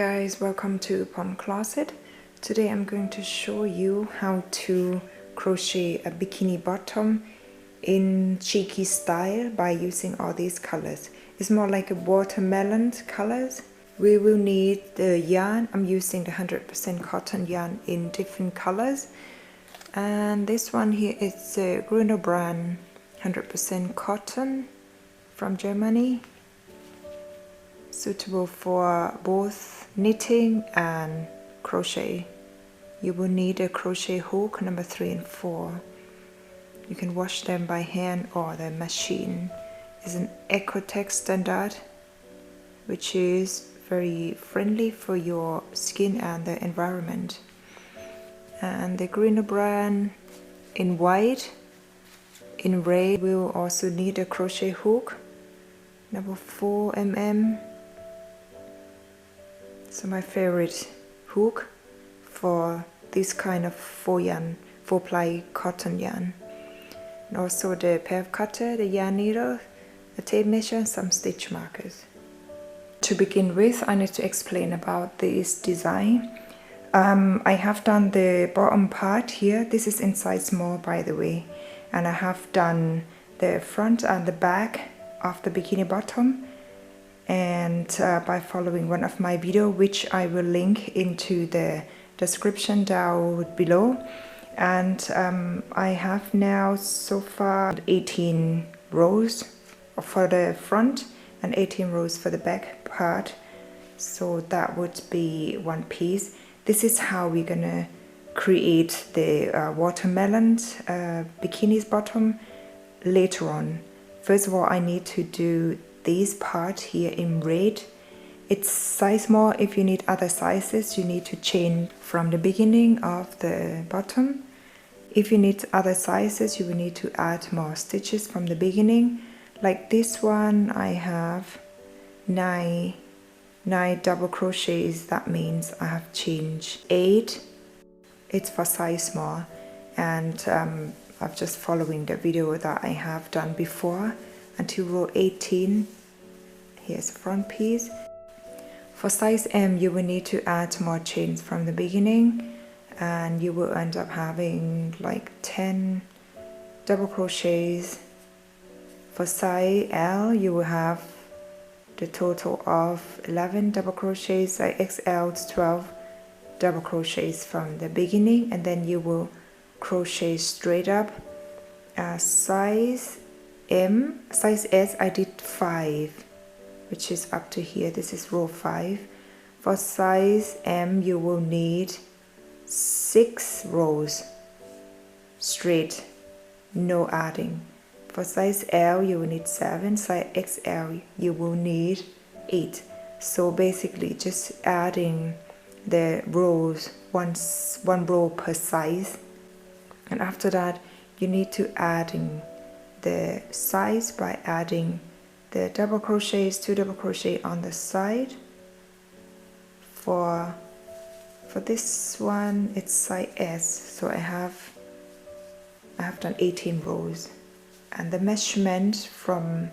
guys, welcome to POMCLOSET. Today I'm going to show you how to crochet a bikini bottom in cheeky style by using all these colors. It's more like a watermelon colors. We will need the yarn. I'm using the 100% cotton yarn in different colors. And this one here is a Gruner brand 100% cotton from Germany. Suitable for both knitting and crochet. You will need a crochet hook number 3 and 4. You can wash them by hand or the machine. It's an Ecotech standard, which is very friendly for your skin and the environment. And the Gruner brand in white. In red, we'll also need a crochet hook number 4 mm. So my favorite hook for this kind of 4-ply cotton yarn. And also the pair of cutter, the yarn needle, a tape measure, and some stitch markers. To begin with, I need to explain about this design. I have done the bottom part here. This is in size small, by the way. And I have done the front and the back of the bikini bottom. And by following one of my videos, which I will link into the description down below. And I have now so far 18 rows for the front and 18 rows for the back part. So that would be one piece. This is how we're gonna create the watermelon bikini's bottom later on. First of all, I need to do this part here in red. It's size small. If you need other sizes, you need to change from the beginning of the bottom. If you need other sizes, you will need to add more stitches from the beginning. Like this one, I have 9 double crochets. That means I have changed 8. It's for size small, and I'm just following the video that I have done before until row 18. Here's the front piece. For size M, you will need to add more chains from the beginning, and you will end up having like 10 double crochets. For size L, you will have the total of 11 double crochets. Size XL, 12 double crochets from the beginning, and then you will crochet straight up. Size M, size S, I did 5, which is up to here. This is row 5. For size M, you will need 6 rows straight, no adding. For size L, you will need 7. Size XL, you will need 8. So basically just adding the rows, one row per size. And after that, you need to adding the size by adding the double crochets, 2 double crochet on the side. For this one, it's size S, so I have done 18 rows, and the measurement from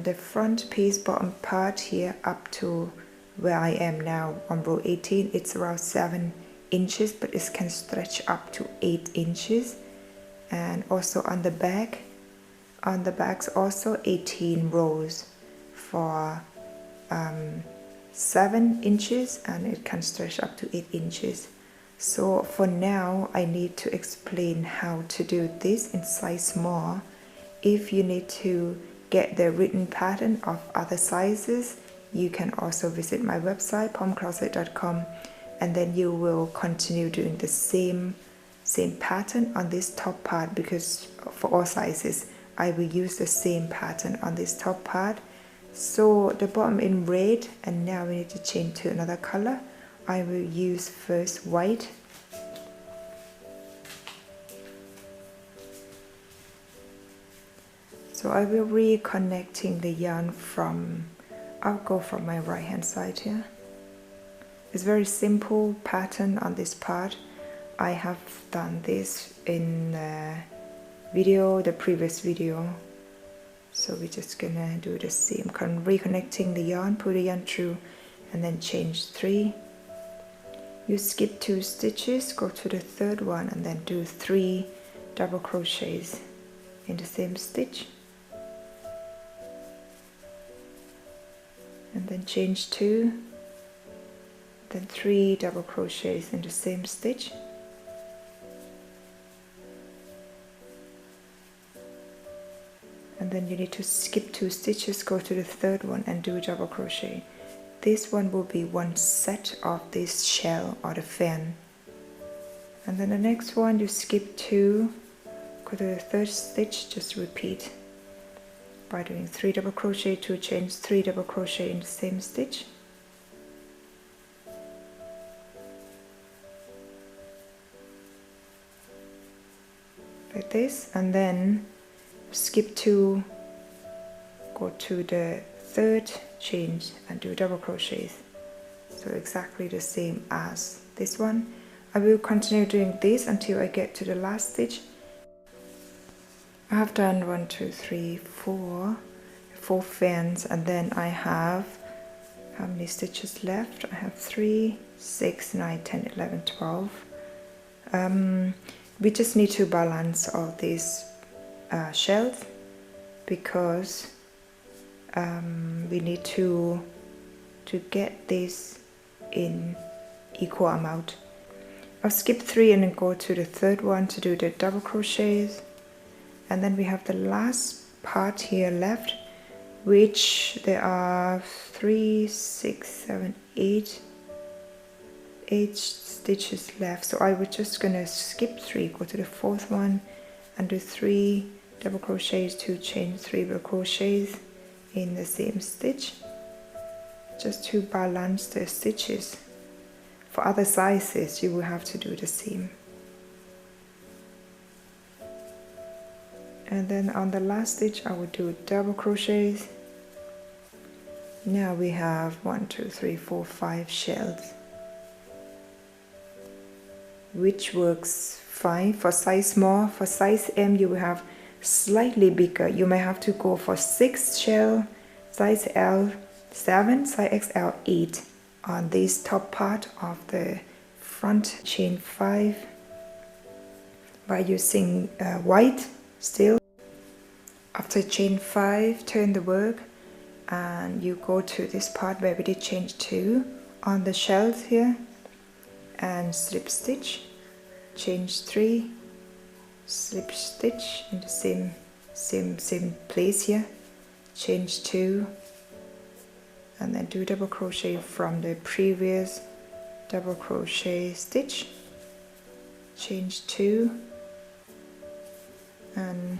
the front piece bottom part here up to where I am now on row 18, it's around 7 inches, but it can stretch up to 8 inches. And also on the back's also 18 rows for 7 inches, and it can stretch up to 8 inches. So for now, I need to explain how to do this in size small. If you need to get the written pattern of other sizes, you can also visit my website POMCLOSET.com, and then you will continue doing the same pattern on this top part, because for all sizes I will use the same pattern on this top part. So the bottom in red, and now we need to change to another color. I will use first white. So I will reconnecting the yarn from, I'll go from my right hand side here. It's very simple pattern on this part. I have done this in the previous video. So we're just gonna do the same, reconnecting the yarn, put the yarn through and then change 3. You skip 2 stitches, go to the third one, and then do 3 double crochets in the same stitch, and then change 2, then 3 double crochets in the same stitch, and then you need to skip 2 stitches, go to the third one and do a double crochet. This one will be one set of this shell or the fan. And then the next one you skip 2, go to the third stitch, just repeat by doing 3 double crochet, 2 chains, 3 double crochet in the same stitch. Like this, and then skip 2, go to the third chain and do double crochets. So exactly the same as this one. I will continue doing this until I get to the last stitch. I have done 1, 2, 3, 4 fans, and then I have, how many stitches left? I have 3, 6, 9, 10, 11, 12. We just need to balance all these shells, because we need to get this in equal amount. I'll skip 3 and then go to the third one to do the double crochets, and then we have the last part here left, which there are 3, 6, 7, 8 stitches left. So I was just gonna skip 3, go to the fourth one and do 3 double crochets, 2 chains, 3 double crochets in the same stitch, just to balance the stitches. For other sizes you will have to do the same. And then on the last stitch I will do double crochets. Now we have 1, 2, 3, 4, 5 shells, which works fine for size small. For size M you will have slightly bigger. You may have to go for 6 shell, size L 7, size XL 8 on this top part of the front. Chain 5 by using white still. After chain 5, turn the work and you go to this part where we did chain 2 on the shells here and slip stitch, chain 3, slip stitch in the same place here, chain 2, and then do double crochet from the previous double crochet stitch, chain 2, and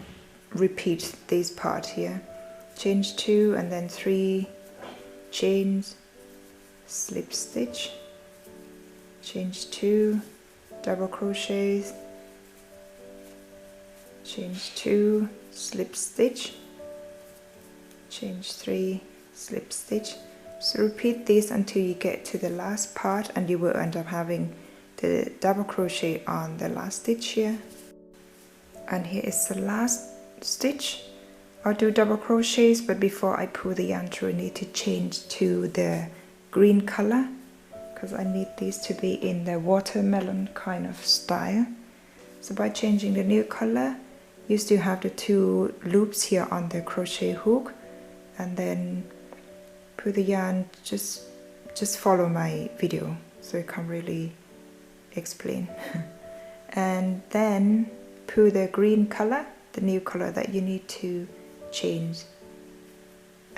repeat this part here, chain 2 and then 3 chains, slip stitch, chain 2, double crochets, chain 2, slip stitch, chain 3, slip stitch. So repeat this until you get to the last part, and you will end up having the double crochet on the last stitch here. And here is the last stitch. I'll do double crochets, but before I pull the yarn through I need to change to the green color, because I need these to be in the watermelon kind of style. So by changing the new color, you still have the 2 loops here on the crochet hook, and then pull the yarn, just follow my video so I can't really explain. And then pull the green color, the new color that you need to change,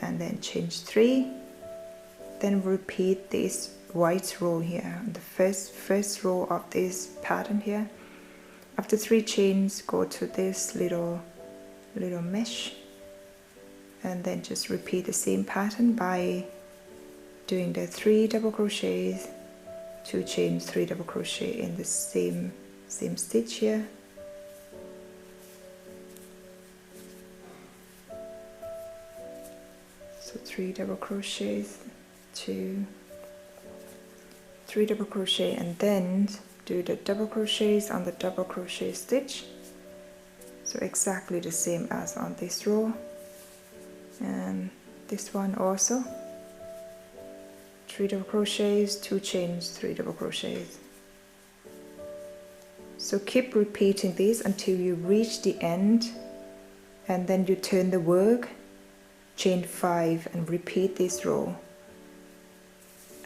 and then change 3, then repeat this white row here, the first row of this pattern here. After 3 chains, go to this little mesh, and then just repeat the same pattern by doing the 3 double crochets, 2 chains, 3 double crochet in the same stitch here. So 3 double crochets, 2, 3 double crochet, and then do the double crochets on the double crochet stitch. So exactly the same as on this row, and this one also. 3 double crochets, 2 chains, 3 double crochets. So keep repeating this until you reach the end, and then you turn the work, chain 5 and repeat this row.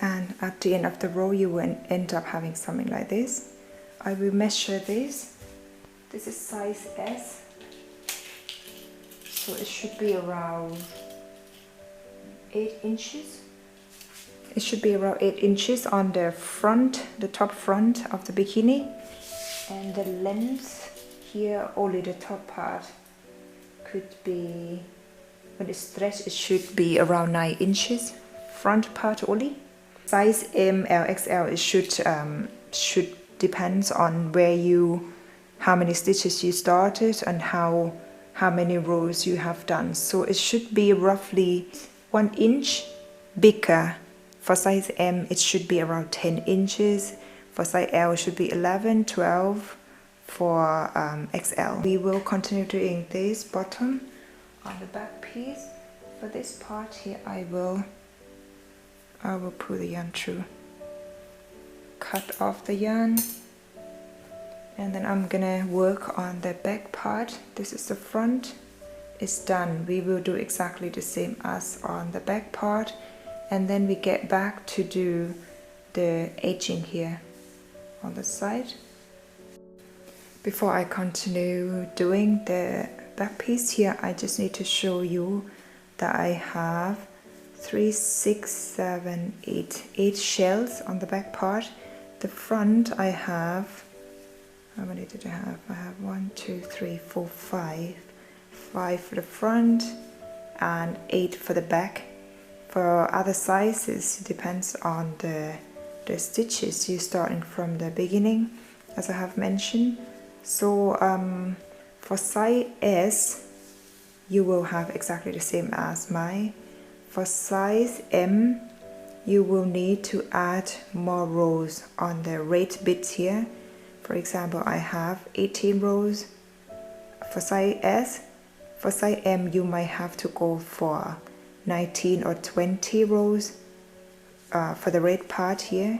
And at the end of the row you will end up having something like this. I will measure this. This is size S, so it should be around 8 inches. It should be around 8 inches on the front, the top front of the bikini, and the length here, only the top part, could be, when it's stretched, it should be around 9 inches, front part only. Size M, L, XL, it should depends on how many stitches you started and how many rows you have done. So it should be roughly 1 inch bigger. For size M, it should be around 10 inches. For size L, it should be 11, 12 for XL. We will continue doing this bottom on the back piece. For this part here, I will pull the yarn through, cut off the yarn, and then I'm gonna work on the back part. This is the front, it's done. We will do exactly the same as on the back part, and then we get back to do the edging here on the side. Before I continue doing the back piece here, I just need to show you that I have 3, 6, 7, 8 shells on the back part. The front I have, how many did I have? I have 1, 2, 3, 4, 5. 5 for the front and 8 for the back. For other sizes, it depends on the stitches you're starting from the beginning, as I have mentioned. So for size S, you will have exactly the same as mine. For size M, you will need to add more rows on the red bits here. For example, I have 18 rows for size S. For size M, you might have to go for 19 or 20 rows for the red part here.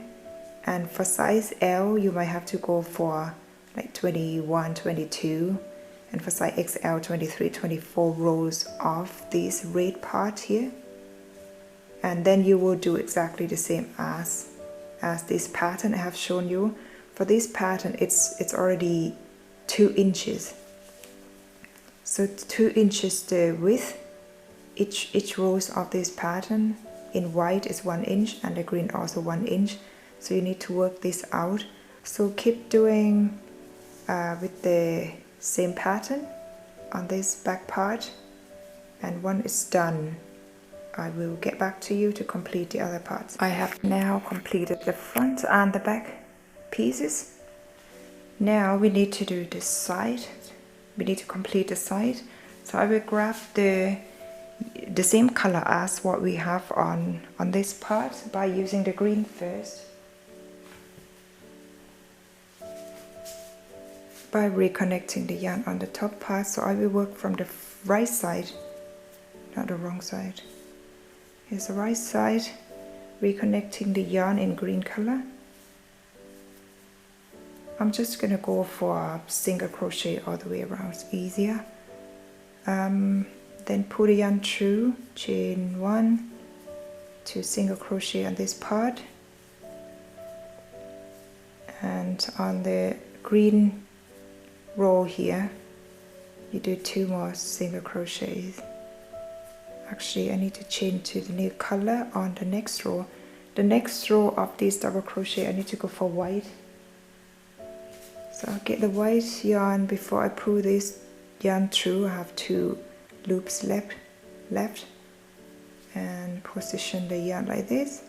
And for size L, you might have to go for like 21, 22. And for size XL, 23, 24 rows of this red part here. And then you will do exactly the same as this pattern I have shown you. For this pattern, it's already 2 inches. So 2 inches the width. Each rows of this pattern in white is 1 inch, and the green also 1 inch. So you need to work this out. So keep doing with the same pattern on this back part, and when it's done, I will get back to you to complete the other parts. I have now completed the front and the back pieces. Now we need to do the side. We need to complete the side. So I will grab the same color as what we have on this part by using the green first. By reconnecting the yarn on the top part. So I will work from the right side, not the wrong side. Here's the right side, reconnecting the yarn in green color. I'm just gonna go for a single crochet all the way around, it's easier. Then pull the yarn through, chain 1, 2 single crochet on this part, and on the green row here, you do 2 more single crochets. Actually, I need to change to the new color on the next row. The next row of this double crochet, I need to go for white. So I'll get the white yarn before I pull this yarn through. I have 2 loops left, and position the yarn like this.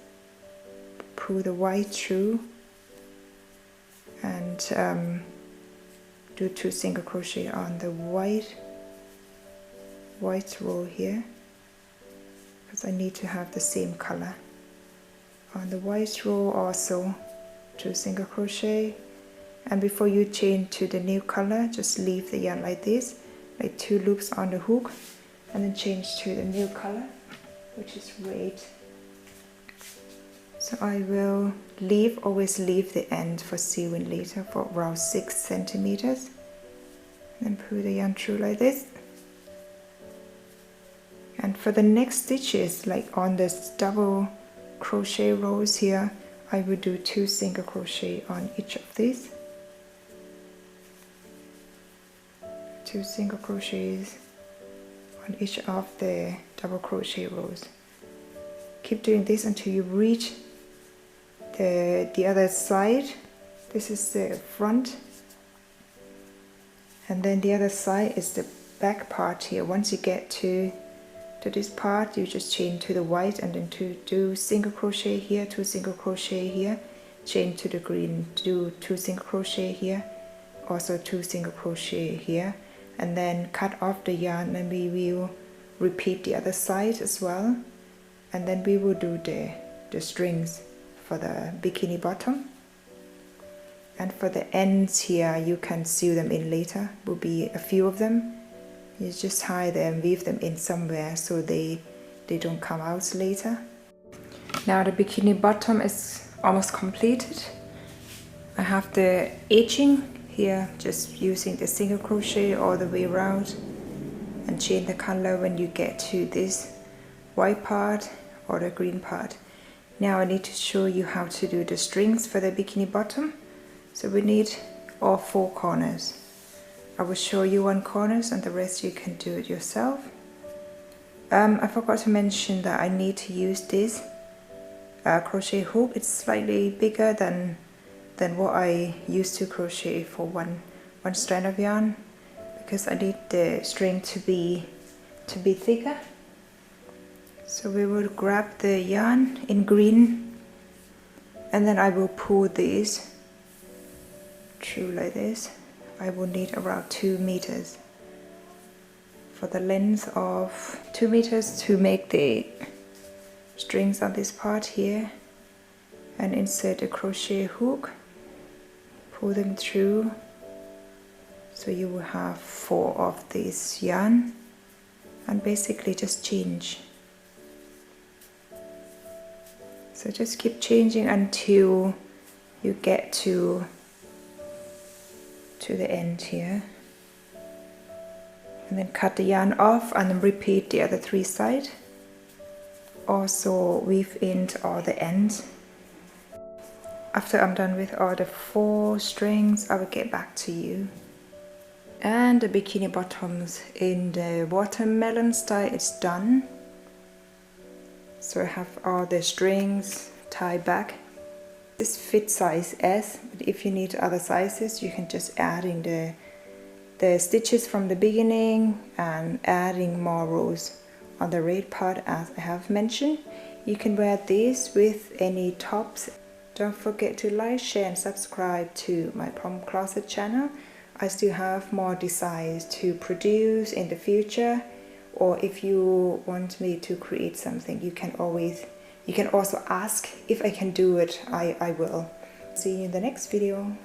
Pull the white through, and do 2 single crochet on the white row here, because I need to have the same color. On the white row also 2 single crochet, and before you change to the new color, just leave the yarn like this, like 2 loops on the hook, and then change to the new color, which is red. So I will always leave the end for sewing later for around 6 centimeters. Then pull the yarn through like this. And for the next stitches, like on this double crochet rows here, I will do 2 single crochet on each of these. 2 single crochets on each of the double crochet rows. Keep doing this until you reach the other side. This is the front, and then the other side is the back part here. Once you get to this part, you just chain to the white and then do single crochet here, 2 single crochet here, chain to the green, do 2 single crochet here, also 2 single crochet here, and then cut off the yarn, and we will repeat the other side as well. And then we will do the strings for the bikini bottom. And for the ends here, you can sew them in later. Will be a few of them. You just tie them, weave them in somewhere so they don't come out later. Now the bikini bottom is almost completed. I have the edging here, just using the single crochet all the way around, and change the color when you get to this white part or the green part. Now I need to show you how to do the strings for the bikini bottom. So we need all 4 corners. I will show you 1 corner and the rest you can do it yourself. I forgot to mention that I need to use this crochet hook. It's slightly bigger than what I used to crochet for one strand of yarn, because I need the string to be thicker. So we will grab the yarn in green, and then I will pull these through like this. I will need around 2 meters for the length of 2 meters to make the strings on this part here, and insert a crochet hook, pull them through, so you will have 4 of this yarn, and basically just change. So just keep changing until you get to the end here, and then cut the yarn off and then repeat the other 3 sides. Also weave in all the ends. After I'm done with all the 4 strings, I will get back to you. And the bikini bottoms in the watermelon style is done. So I have all the strings tied back. This fits size S, but if you need other sizes, you can just add in the stitches from the beginning and adding more rows on the red part as I have mentioned. You can wear these with any tops. Don't forget to like, share and subscribe to my POMCLOSET channel. I still have more designs to produce in the future, or if you want me to create something, you can also ask if I can do it. I will. See you in the next video.